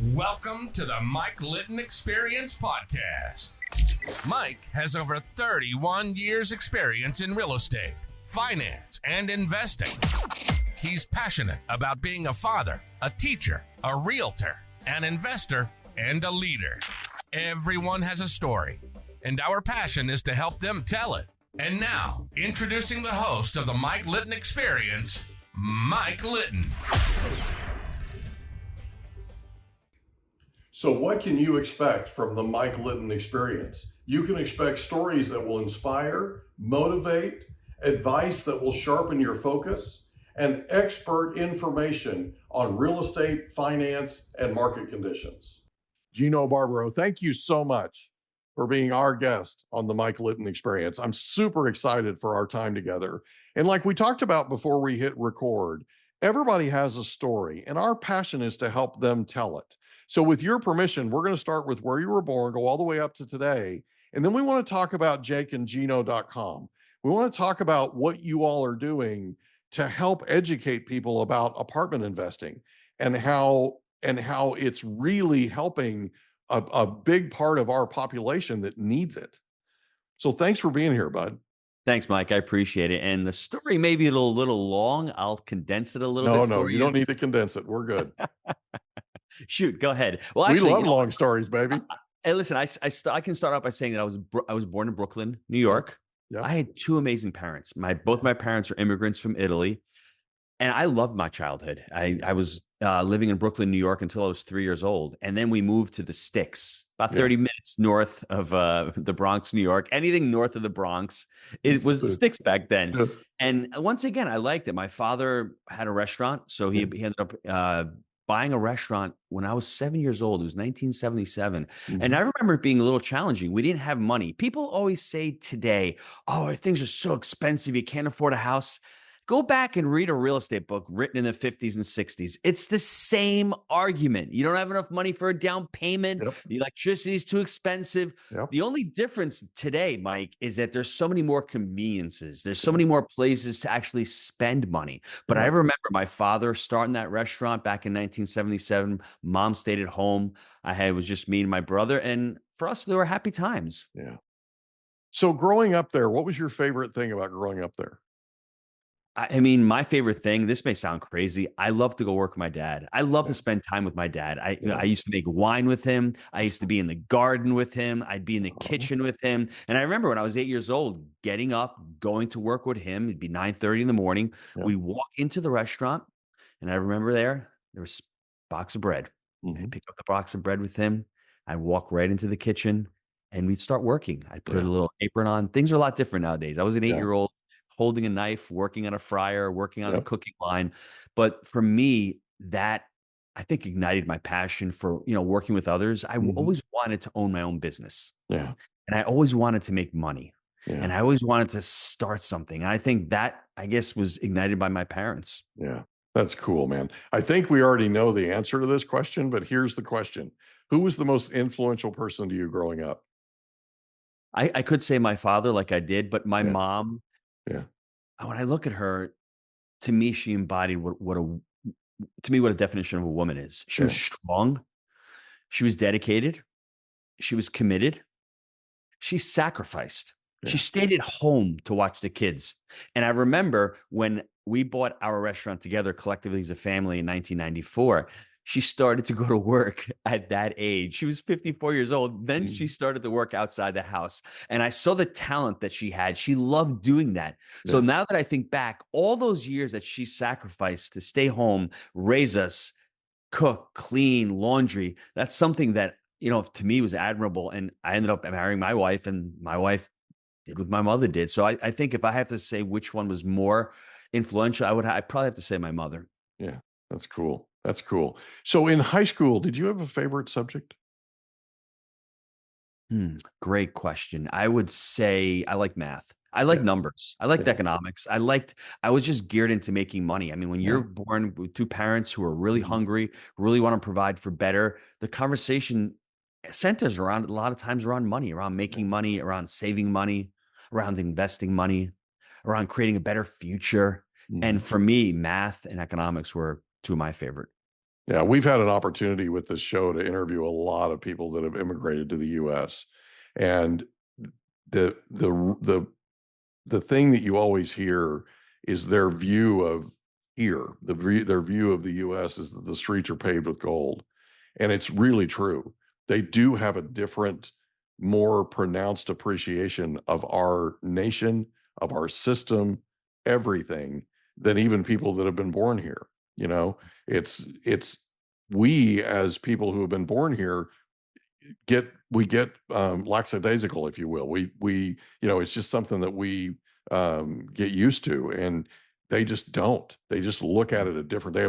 Welcome to the Mike Litton Experience podcast. Mike has over 31 years experience in real estate, finance, and investing. He's passionate about being a father, a teacher, a realtor, an investor, and a leader. Everyone has a story, and our passion is to help them tell it. And now, introducing the host of the Mike Litton Experience, Mike Litton. So what can you expect from the Mike Litton Experience? You can expect stories that will inspire, motivate, advice that will sharpen your focus, and expert information on real estate, finance, and market conditions. Gino Barbaro, thank you so much for being our guest on the Mike Litton Experience. I'm super excited for our time together. And like we talked about before we hit record, everybody has a story, and our passion is to help them tell it. So with your permission, we're going to start with where you were born, go all the way up to today. And then we want to talk about jakeandgino.com. We want to talk about what you all are doing to help educate people about apartment investing and how it's really helping a big part of our population that needs it. So thanks for being here, bud. Thanks, Mike. I appreciate it. And the story may be a little long. I'll condense it a little bit for you. You don't need to condense it. We're good. Shoot, go ahead. Well, we actually, love long stories, baby. Hey, listen, I can start out by saying that I was born in Brooklyn, New York. Yep. I had two amazing parents. Both my parents are immigrants from Italy, and I loved my childhood. I was living in Brooklyn, New York until I was 3 years old, and then we moved to the sticks, about 30 minutes north of the Bronx, New York. Anything north of the Bronx, it was the sticks back then. Yeah. And once again, I liked it. My father had a restaurant, so he ended up buying a restaurant when I was 7 years old. It was 1977. Mm-hmm. And I remember it being a little challenging. We didn't have money. People always say today, oh, things are so expensive, you can't afford a house. Go back and read a real estate book written in the 50s and 60s. It's the same argument. You don't have enough money for a down payment. Yep. The electricity is too expensive. Yep. The only difference today, Mike, is that there's so many more conveniences. There's so many more places to actually spend money. But I remember my father starting that restaurant back in 1977. Mom stayed at home. It was just me and my brother. And for us, there were happy times. Yeah. So growing up there, what was your favorite thing about growing up there? I mean, my favorite thing, this may sound crazy. I love to go work with my dad. I love to spend time with my dad. I used to make wine with him. I used to be in the garden with him. I'd be in the kitchen with him. And I remember when I was 8 years old, getting up, going to work with him. It'd be 9:30 in the morning. Yeah. We'd walk into the restaurant. And I remember there was a box of bread. Mm-hmm. I'd pick up the box of bread with him. I'd walk right into the kitchen and we'd start working. I'd put a little apron on. Things are a lot different nowadays. I was an 8-year-old. Holding a knife, working on a fryer, working on a cooking line. But for me, that I think ignited my passion for, working with others. I always wanted to own my own business. Yeah. And I always wanted to make money. Yeah. And I always wanted to start something. And I think that, I guess, was ignited by my parents. Yeah. That's cool, man. I think we already know the answer to this question, but here's the question. Who was the most influential person to you growing up? I could say my father like I did, but my mom, when I look at her, to me, she embodied what a definition of a woman is. She was strong. She was dedicated. She was committed. She sacrificed. She stayed at home to watch the kids. And I remember when we bought our restaurant together collectively as a family in 1994, she started to go to work at that age. She was 54 years old. Then she started to work outside the house. And I saw the talent that she had. She loved doing that. Yeah. So now that I think back, all those years that she sacrificed to stay home, raise us, cook, clean, laundry, that's something that, to me was admirable. And I ended up marrying my wife, and my wife did what my mother did. So I think if I have to say which one was more influential, I'd probably have to say my mother. Yeah, that's cool. That's cool. So in high school, did you have a favorite subject? Great question. I would say I like math. I like numbers. I liked economics. I was just geared into making money. I mean, when you're born with two parents who are really hungry, really want to provide for better, the conversation centers around a lot of times around money, around making money, around saving money, around investing money, around creating a better future. And for me, math and economics were two of my favorite. Yeah, we've had an opportunity with this show to interview a lot of people that have immigrated to the U.S. And the the the the thing that you always hear is their view of here. Their view of the U.S. is that the streets are paved with gold, and it's really true. They do have a different, more pronounced appreciation of our nation, of our system, everything, than even people that have been born here. You know, it's we as people who have been born here get lackadaisical, if you will. We it's just something that we get used to, and they just don't. They just look at it a different. They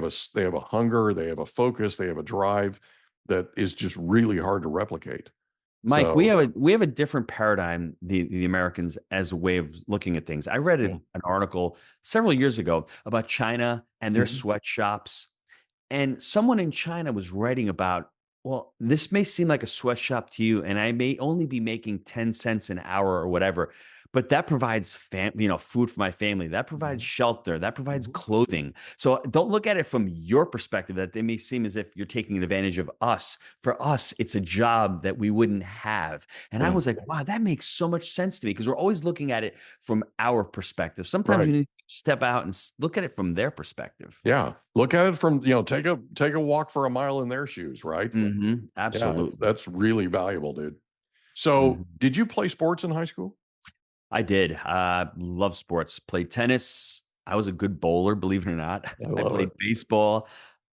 have a hunger, they have a focus, they have a drive that is just really hard to replicate. Mike, we have a different paradigm, the Americans, as a way of looking at things. I read an article several years ago about China and their sweatshops. And someone in China was writing about, well, this may seem like a sweatshop to you, and I may only be making 10 cents an hour or whatever, but that provides food for my family. That provides shelter. That provides clothing. So don't look at it from your perspective that they may seem as if you're taking advantage of us. For us, it's a job that we wouldn't have. And I was like, wow, that makes so much sense to me, because we're always looking at it from our perspective. Sometimes you need to step out and look at it from their perspective. Yeah. Look at it from, take a walk for a mile in their shoes, right? Absolutely. Yeah, that's really valuable, dude. So did you play sports in high school? I did. Love sports. Played tennis. I was a good bowler, believe it or not. I played baseball.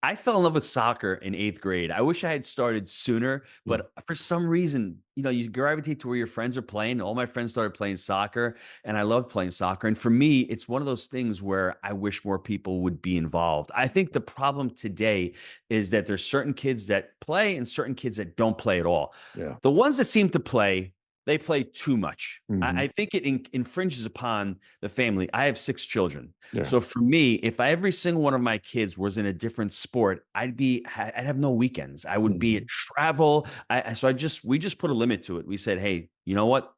I fell in love with soccer in 8th grade. I wish I had started sooner, but for some reason, you gravitate to where your friends are playing. All my friends started playing soccer, and I loved playing soccer. And for me, it's one of those things where I wish more people would be involved. I think the problem today is that there's certain kids that play and certain kids that don't play at all. Yeah. The ones that seem to play, they play too much. I think it infringes upon the family. I have 6 children. Yeah. So for me, if every single one of my kids was in a different sport, I'd have no weekends. I would be at travel. We just put a limit to it. We said, hey, you know what?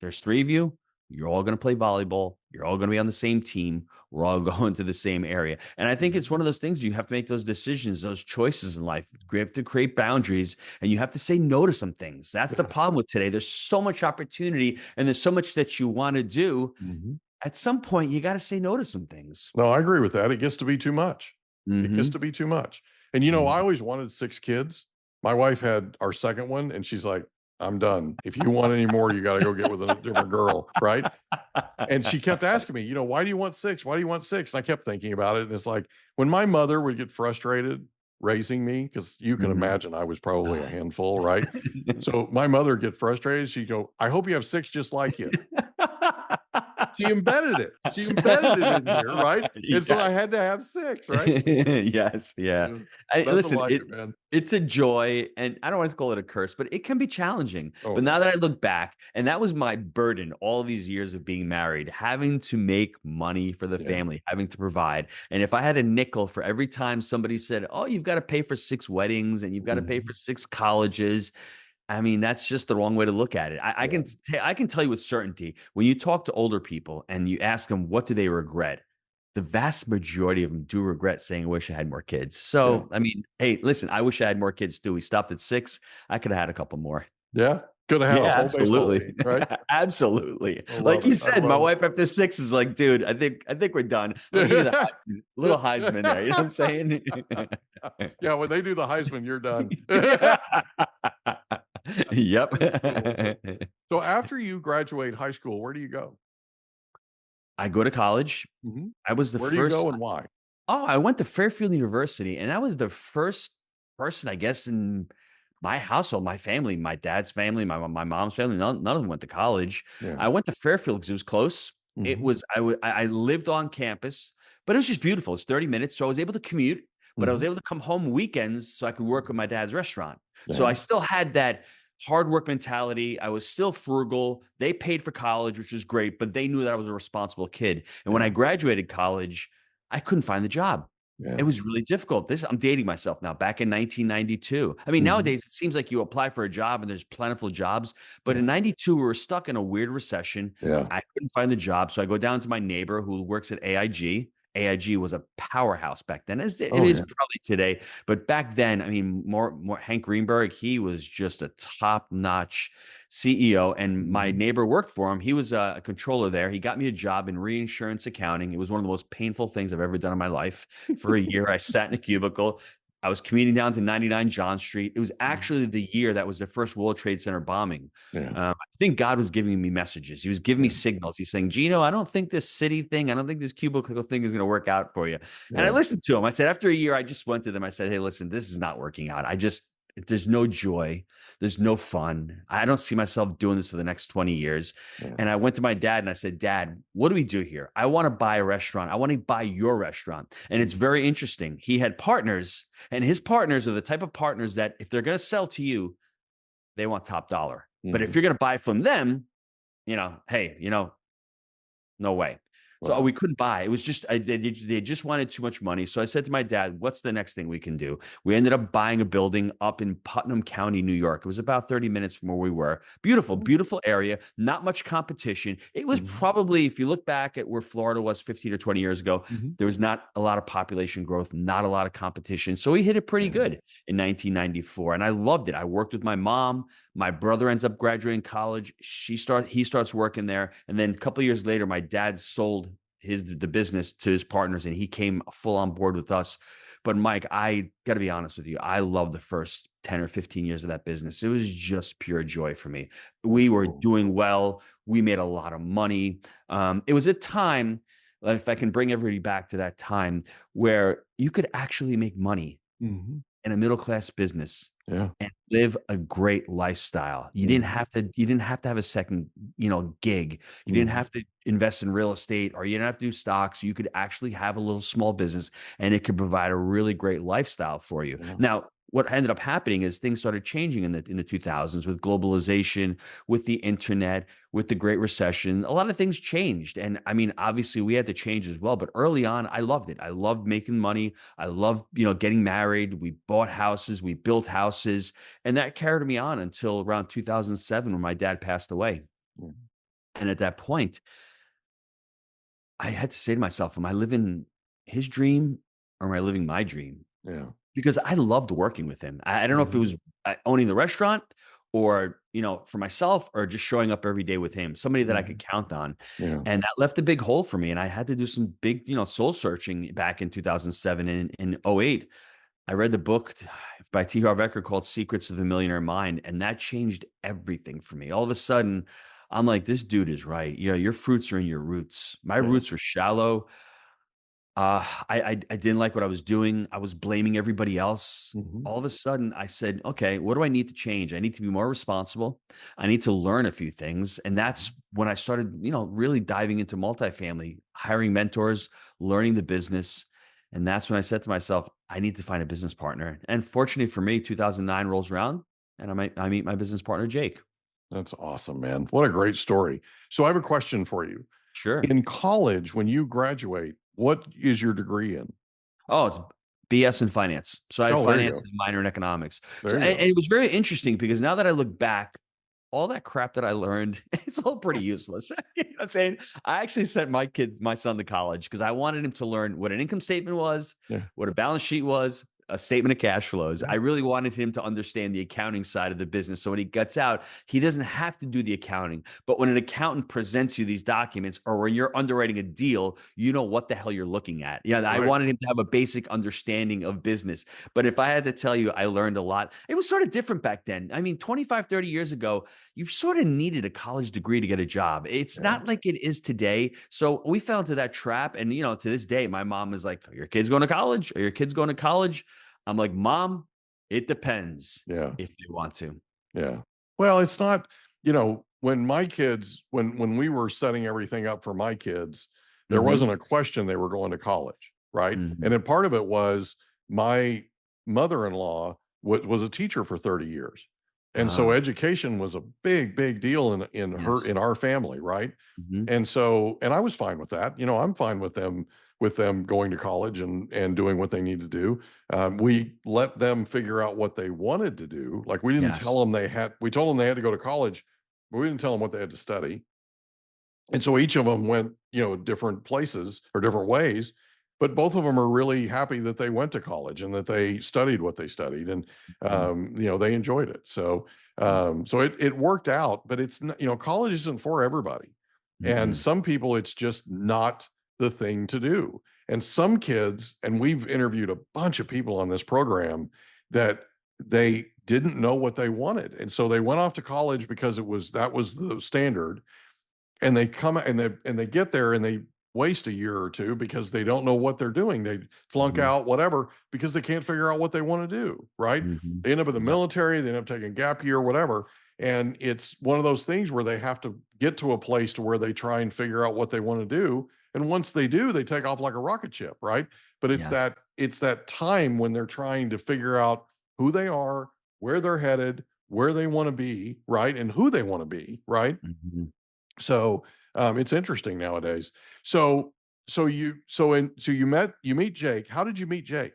There's 3 of you. You're all going to play volleyball. You're all going to be on the same team. We're all going to the same area. And I think it's one of those things, you have to make those decisions, those choices in life. You have to create boundaries, and you have to say no to some things. That's the problem with today. There's so much opportunity, and there's so much that you want to do. At some point, you got to say no to some things. No, I agree with that. It gets to be too much. It gets to be too much. And, I always wanted 6 kids. My wife had our second one, and she's like, I'm done. If you want any more, you got to go get with a different girl. Right. And she kept asking me, why do you want 6? Why do you want 6? And I kept thinking about it. And it's like, when my mother would get frustrated raising me, because you can imagine I was probably a handful, right? So my mother would get frustrated. She'd go, I hope you have 6 just like you. She embedded it in here, right? And so I had to have 6, right? Yes. Yeah. Listen, man. It's a joy, and I don't want to call it a curse, but it can be challenging. But now that I look back, and that was my burden all these years of being married, having to make money for the family, having to provide. And if I had a nickel for every time somebody said, oh, you've got to pay for 6 weddings and you've got to pay for 6 colleges, I mean, that's just the wrong way to look at it. I can tell you with certainty, when you talk to older people and you ask them, what do they regret? The vast majority of them do regret saying, I wish I had more kids. So, I mean, hey, listen, I wish I had more kids too. We stopped at 6. I could have had a couple more. Yeah. Could have had a whole baseball team, right? Absolutely. Like you said, my wife after 6 is like, dude, I think we're done. The little Heisman there. You know what I'm saying? Yeah. When they do the Heisman, you're done. Yep. So after you graduate high school, where do you go? I go to college. I was the Where first. Where do you go and why? Oh, I went to Fairfield University, and I was the first person, I guess, in my household, my family, my dad's family, my mom's family. None of them went to college. Yeah. I went to Fairfield because it was close. It was I lived on campus, but it was just beautiful. It's 30 minutes, so I was able to commute, but I was able to come home weekends so I could work with my dad's restaurant. Yeah. So I still had that hard work mentality. I was still frugal. They paid for college, which was great, but they knew that I was a responsible kid. And when I graduated college, I couldn't find the job. Yeah. It was really difficult. I'm dating myself now, back in 1992. I mean, nowadays it seems like you apply for a job and there's plentiful jobs, but in 92, we were stuck in a weird recession. Yeah. I couldn't find the job. So I go down to my neighbor who works at AIG, AIG was a powerhouse back then, as it is probably today. But back then, I mean, more Hank Greenberg, he was just a top-notch CEO. And my neighbor worked for him. He was a controller there. He got me a job in reinsurance accounting. It was one of the most painful things I've ever done in my life. For a year, I sat in a cubicle. I was commuting down to 99 John Street. It was actually the year that was the first World Trade Center bombing. I think God was giving me messages. He was giving me signals. He's saying, Gino, I don't think this city thing, I don't think this cubicle thing is going to work out for you. And I listened to him. I said, after a year, I just went to them. I said, hey, listen, this is not working out. There's no joy. There's no fun. I don't see myself doing this for the next 20 years. And I went to my dad and I said, Dad, what do we do here? I want to buy a restaurant. I want to buy your restaurant. And it's very interesting. He had partners, and his partners are the type of partners that if they're going to sell to you, they want top dollar. But if you're going to buy from them, hey, no way. So we couldn't buy. It was just, they just wanted too much money. So I said to my dad, what's the next thing we can do? We ended up buying a building up in Putnam County, New York. It was about 30 minutes from where we were. Beautiful, beautiful area. Not much competition. It was probably, if you look back at where Florida was 15 or 20 years ago, there was not a lot of population growth, not a lot of competition. So we hit it pretty good in 1994. And I loved it. I worked with my mom. My brother ends up graduating college. He starts working there. And then a couple of years later, my dad sold the business to his partners, and he came full on board with us. But Mike, I got to be honest with you. I love the first 10 or 15 years of that business. It was just pure joy for me. We were doing well. We made a lot of money. It was a time, if I can bring everybody back to that time, where you could actually make money in a middle-class business and live a great lifestyle. You didn't have to have a second, gig. You didn't have to invest in real estate, or you didn't have to do stocks. You could actually have a little small business, and it could provide a really great lifestyle for you. Now, what ended up happening is things started changing in the 2000s with globalization, with the internet, with the Great Recession. A lot of things changed. And I mean, obviously we had to change as well. But early on, I loved it. I loved making money. I loved, getting married. We bought houses. We built houses. And that carried me on until around 2007 when my dad passed away. And at that point, I had to say to myself, am I living his dream or am I living my dream? Because I loved working with him. I don't know if it was owning the restaurant or, for myself, or just showing up every day with him, somebody that I could count on. And that left a big hole for me. And I had to do some big, soul searching back in 2007 and in 08. I read the book by T. Harv Eker called Secrets of the Millionaire Mind. And that changed everything for me. All of a sudden, I'm like, this dude is right. Your fruits are in your roots. My roots are shallow. I didn't like what I was doing. I was blaming everybody else. All of a sudden I said, okay, what do I need to change? I need to be more responsible. I need to learn a few things. And that's when I started, really diving into multifamily, hiring mentors, learning the business. And that's when I said to myself, I need to find a business partner. And fortunately for me, 2009 rolls around and I meet my business partner, Jake. That's awesome, man. What a great story. So I have a question for you. Sure. In college, when you graduate, what is your degree in? Oh, it's BS in finance. So I had finance and minor in economics. And it was very interesting because now that I look back, all that crap that I learned, it's all pretty useless. You know what I'm saying? I actually sent my son to college because I wanted him to learn what an income statement was, what a balance sheet was, a statement of cash flows. I really wanted him to understand the accounting side of the business. So when he gets out, he doesn't have to do the accounting. But when an accountant presents you these documents, or when you're underwriting a deal, you know what the hell you're looking at. I wanted him to have a basic understanding of business. But if I had to tell you, I learned a lot. It was sort of different back then. I mean, 25, 30 years ago, you sort of needed a college degree to get a job. It's not like it is today. So we fell into that trap. And, to this day, my mom is like, are your kids going to college? Are your kids going to college? I'm like, Mom, it depends if they want to. Well, it's not, when my kids, when we were setting everything up for my kids, there wasn't a question they were going to college, right? And then part of it was my mother-in-law was a teacher for 30 years. And so education was a big, big deal in our family, right? And so, and I was fine with that. I'm fine with them going to college and doing what they need to do. We let them figure out what they wanted to do. Like we didn't tell them we told them they had to go to college, but we didn't tell them what they had to study. And so each of them went, different places or different ways. but both of them are really happy that they went to college and that they studied what they studied, and Mhm. they enjoyed it. So so it worked out, but it's not, college isn't for everybody. And Mm-mm. some people, it's just not the thing to do. And some kids, and we've interviewed a bunch of people on this program that they didn't know what they wanted. And so they went off to college because that was the standard, and they come and they get there and they waste a year or two because they don't know what they're doing. They flunk Mhm. out, whatever, because they can't figure out what they want to do. Right? Mhm. They end up in the Yep. military. They end up taking a gap year, whatever. And it's one of those things where they have to get to a place to where they try and figure out what they want to do. And once they do, they take off like a rocket ship, right? But Yes. it's that time when they're trying to figure out who they are, where they're headed, where they want to be, right? And who they want to be, right? Mhm. So it's interesting nowadays. So you meet Jake. How did you meet Jake?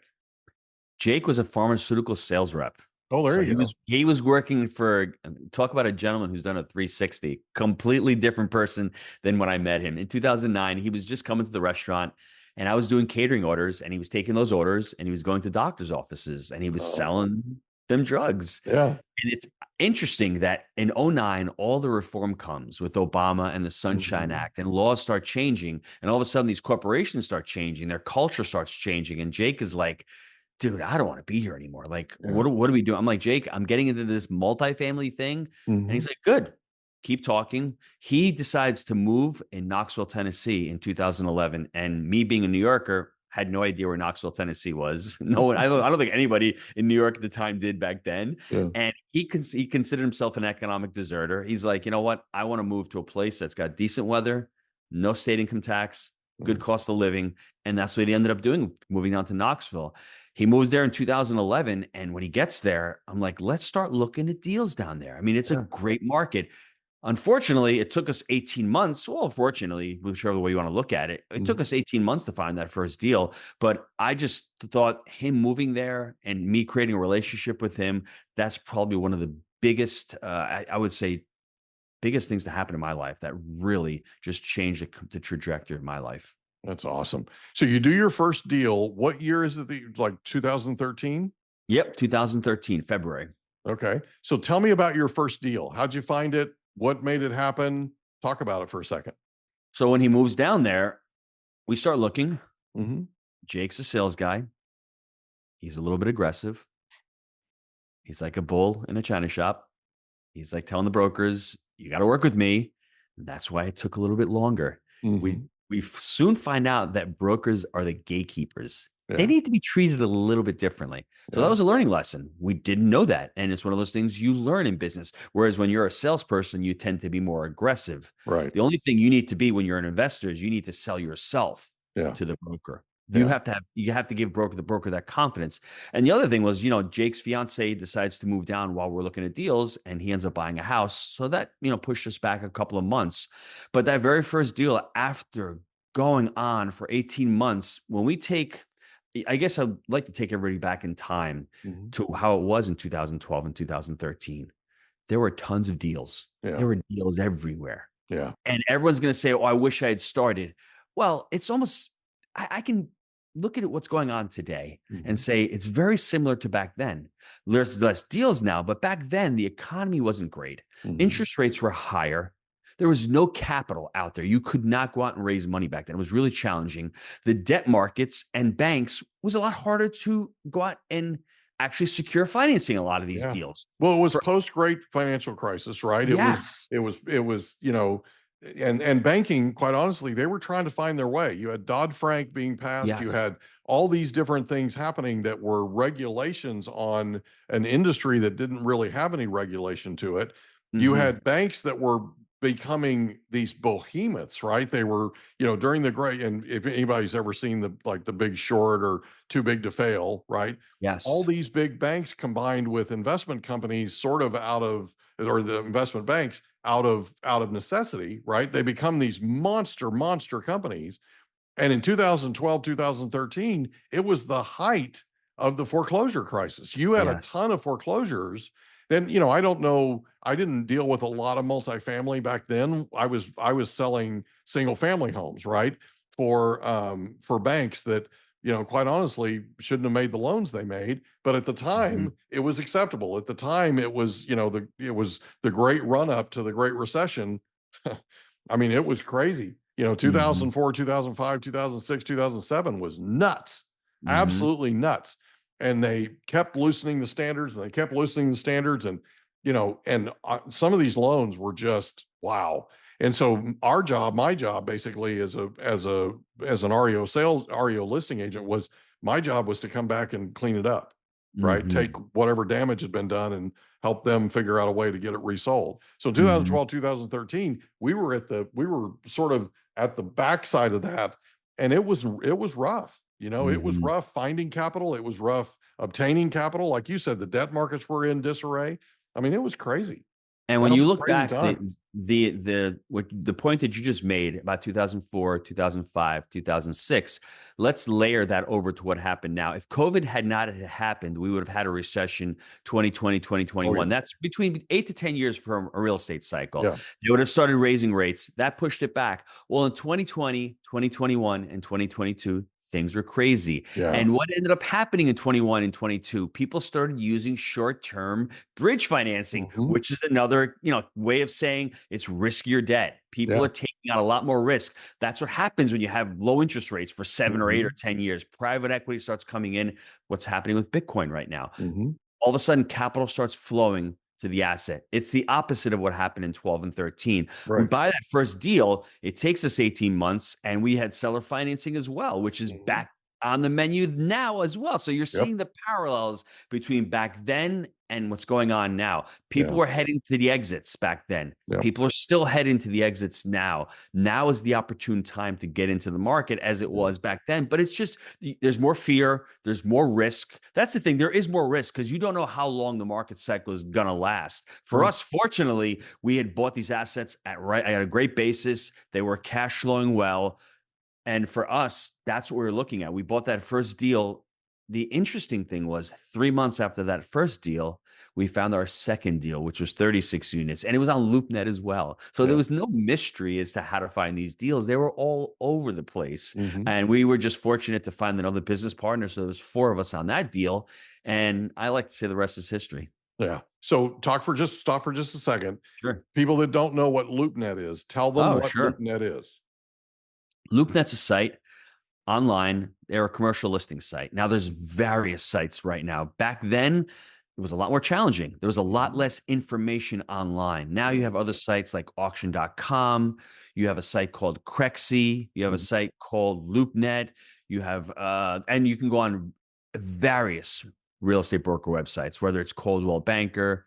Jake was a pharmaceutical sales rep. Oh, there So you go. he was working for, talk about a gentleman who's done a 360, completely different person than when I met him. In 2009, he was just coming to the restaurant, and I was doing catering orders, and he was taking those orders, and he was going to doctors' offices, and he was Oh, selling them drugs. yeah. And it's interesting that in '09, all the reform comes with Obama and the Sunshine Mhm. Act, and laws start changing, and all of a sudden these corporations start changing, their culture starts changing, and Jake is like, dude, I don't want to be here anymore. Like, Yeah. what are we doing? I'm like, Jake, I'm getting into this multifamily thing. And he's Mhm. like, good, keep talking. He decides to move in Knoxville, Tennessee in 2011. And me being a New Yorker, had no idea where Knoxville, Tennessee was. No one, I don't think anybody in New York at the time did back then. Yeah. And he considered himself an economic deserter. He's like, you know what? I want to move to a place that's got decent weather, no state income tax, good Mhm. cost of living. And that's what he ended up doing, moving down to Knoxville. He moves there in 2011. And when he gets there, I'm like, let's start looking at deals down there. I mean, it's a Yeah. great market. Unfortunately, it took us 18 months. Well, fortunately, whichever way you want to look at it, it took Mhm. us 18 months to find that first deal. But I just thought him moving there and me creating a relationship with him, that's probably one of the biggest, I would say, biggest things to happen in my life that really just changed the trajectory of my life. That's awesome. So you do your first deal. What year is it that like 2013? Yep, 2013, February. Okay. So tell me about your first deal. How'd you find it? What made it happen? Talk about it for a second. So when he moves down there, we start looking. Mm-hmm. Jake's a sales guy. He's a little bit aggressive. He's like a bull in a china shop. He's like telling the brokers, "You got to work with me." And that's why it took a little bit longer. We Mm-hmm. we soon find out that brokers are the gatekeepers. They Yeah. need to be treated a little bit differently. So that Yeah. was a learning lesson. We didn't know that, and it's one of those things you learn in business. Whereas when you're a salesperson, you tend to be more aggressive. Right. The only thing you need to be when you're an investor is you need to sell yourself Yeah. to the broker. Yeah. You have to give the broker that confidence. And the other thing was, Jake's fiance decides to move down while we're looking at deals, and he ends up buying a house. So that, pushed us back a couple of months. But that very first deal, after going on for 18 months, I guess I'd like to take everybody back in time Mm-hmm. to how it was in 2012 and 2013. There were tons of deals. Yeah. There were deals everywhere. Yeah. And everyone's going to say, "Oh, I wish I had started." Well, it's almost, I can look at what's going on today and Mm-hmm. say it's very similar to back then. There's less deals now, but back then the economy wasn't great. Mm-hmm. Interest rates were higher. There was no capital out there. You could not go out and raise money back then. It was really challenging. The debt markets and banks was a lot harder to go out and actually secure financing a lot of these Yeah. deals. Well, it was For post great financial crisis, right? yes, It was, and banking, quite honestly, they were trying to find their way. You had Dodd-Frank being passed, you yes, had all these different things happening that were regulations on an industry that didn't really have any regulation to it. You hmm had banks that were becoming these behemoths, right? They were, during the great, and if anybody's ever seen the Big Short or Too Big to Fail, right? All yes, these big banks combined with investment companies sort of or the investment banks out of necessity, right? They become these monster companies. And in 2012, 2013, it was the height of the foreclosure crisis. You had a yes. ton of foreclosures. Then, I don't know, I didn't deal with a lot of multifamily back then. I was selling single family homes, right? for banks that, quite honestly, shouldn't have made the loans they made. But at the time, it was acceptable. At the time, it was, it was the great run up to the Great Recession. I mean, it was crazy. 2004, 2005, 2006, 2007 was nuts, absolutely nuts. And they kept loosening the standards, and they kept loosening the standards. And, some of these loans were just, wow. And so my job basically as an REO listing agent my job was to come back and clean it up, right? Take whatever damage had been done and help them figure out a way to get it resold. So in 2012, 2013, we were sort of at the backside of that. And it was rough. It was rough finding capital. It was rough obtaining capital. Like you said, the debt markets were in disarray. I mean, it was crazy. And when you look back, the point that you just made about 2004, 2005, 2006, let's layer that over to what happened now. If COVID had not happened, we would have had a recession 2020, 2021. Oh, yeah. That's between 8 to 10 years from a real estate cycle. Yeah. They would have started raising rates. That pushed it back. Well, in 2020, 2021, and 2022, things were crazy. Yeah. And what ended up happening in 21 and 22, people started using short-term bridge financing, which is another, way of saying it's riskier debt. People are taking out a lot more risk. That's what happens when you have low interest rates for 7 or 8 or 10 years. Private equity starts coming in. What's happening with Bitcoin right now? All of a sudden, capital starts flowing to the asset. It's the opposite of what happened in 12 and 13. Right. We buy that first deal, it takes us 18 months, and we had seller financing as well, which is back on the menu now as well. So you're seeing the parallels between back then and what's going on now. People were heading to the exits back then. People are still heading to the exits now. Now is the opportune time to get into the market as it was back then. But it's just, there's more fear. There's more risk. That's the thing. There is more risk because you don't know how long the market cycle is going to last. For us, fortunately, we had bought these assets at a great basis. They were cash flowing well. And for us, that's what we were looking at. We bought that first deal. The interesting thing was 3 months after that first deal, we found our second deal, which was 36 units. And it was on LoopNet as well. So there was no mystery as to how to find these deals. They were all over the place. And we were just fortunate to find another business partner. So there was 4 of us on that deal. And I like to say the rest is history. Yeah. So stop for just a second. Sure. People that don't know what LoopNet is, tell them what LoopNet is. LoopNet's a site online. They're a commercial listing site. Now there's various sites right now. Back then, it was a lot more challenging. There was a lot less information online. Now you have other sites like auction.com. You have a site called Crexy. You have a site called LoopNet. You have, and you can go on various real estate broker websites, whether it's Coldwell Banker,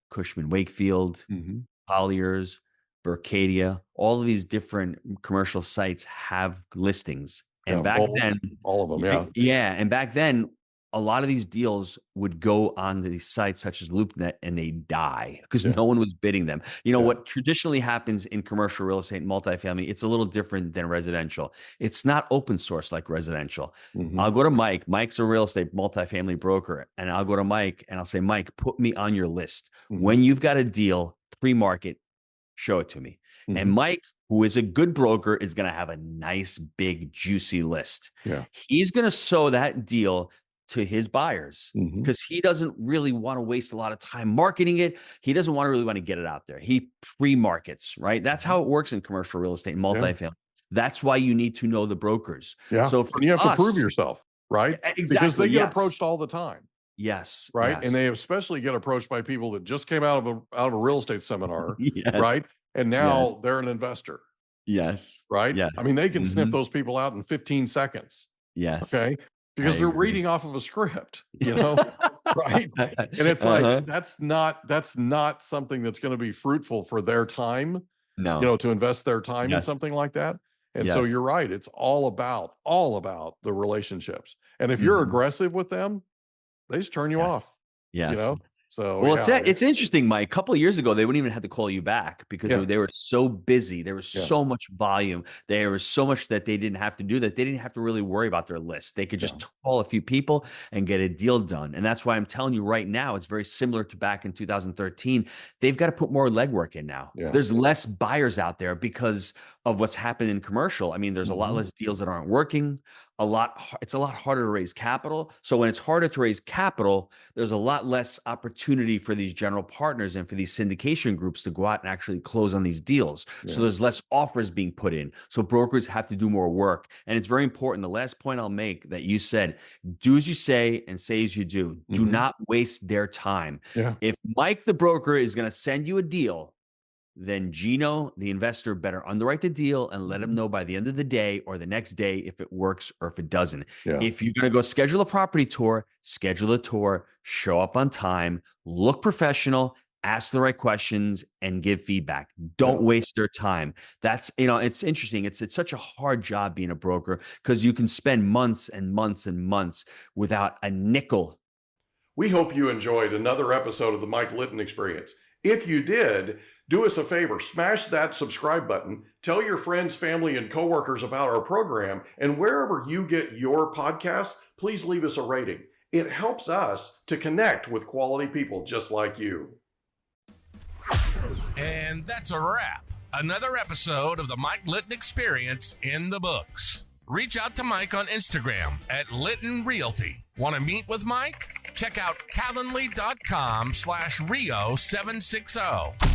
Cushman Wakefield, Colliers, Berkadia, all of these different commercial sites have listings. And back then, all of them, and back then, a lot of these deals would go on these sites such as LoopNet and they die because no one was bidding them. What traditionally happens in commercial real estate and multifamily, it's a little different than residential. It's not open source like residential. I'll go to Mike. Mike's a real estate multifamily broker. And I'll go to Mike and I'll say, Mike, put me on your list. When you've got a deal pre-market, show it to me. And Mike, who is a good broker, is going to have a nice, big, juicy list. He's going to show that deal to his buyers because he doesn't really want to waste a lot of time marketing it. He doesn't really want to get it out there. He pre-markets, right? That's how it works in commercial real estate and multifamily. That's why you need to know the brokers. So and you have to prove yourself, right? Exactly. Because they get approached all the time. Yes. Right. Yes. And they especially get approached by people that just came out of a real estate seminar. Right. And now they're an investor. Yes. Right. Yes. I mean, they can sniff those people out in 15 seconds. Yes. Okay. Because they're reading off of a script, right. And it's like, that's not something that's going to be fruitful for their time, to invest their time in something like that. And so you're right. It's all about the relationships. And if you're aggressive with them, they just turn you off. Yes. So, well, it's interesting, Mike. A couple of years ago, they wouldn't even have to call you back because they were so busy. There was so much volume. There was so much that they didn't have to do, that they didn't have to really worry about their list. They could just call a few people and get a deal done. And that's why I'm telling you right now, it's very similar to back in 2013. They've got to put more legwork in now. There's less buyers out there because of what's happened in commercial. I mean, there's a lot less deals that aren't working. It's a lot harder to raise capital. So when it's harder to raise capital, there's a lot less opportunity for these general partners and for these syndication groups to go out and actually close on these deals. So there's less offers being put in. So brokers have to do more work. And it's very important. The last point I'll make that you said, do as you say and say as you do. Do not waste their time. If Mike, the broker, is going to send you a deal, then Gino, the investor, better underwrite the deal and let him know by the end of the day or the next day if it works or if it doesn't. If you're going to go schedule a property tour, schedule a tour, show up on time, look professional, ask the right questions, and give feedback. Don't waste their time. That's, it's interesting. It's such a hard job being a broker because you can spend months and months and months without a nickel. We hope you enjoyed another episode of the Mike Litton Experience. If you did, do us a favor, smash that subscribe button, tell your friends, family, and coworkers about our program, and wherever you get your podcasts, please leave us a rating. It helps us to connect with quality people just like you. And that's a wrap. Another episode of the Mike Litton Experience in the books. Reach out to Mike on Instagram at Litton Realty. Want to meet with Mike? Check out calendly.com/Rio760.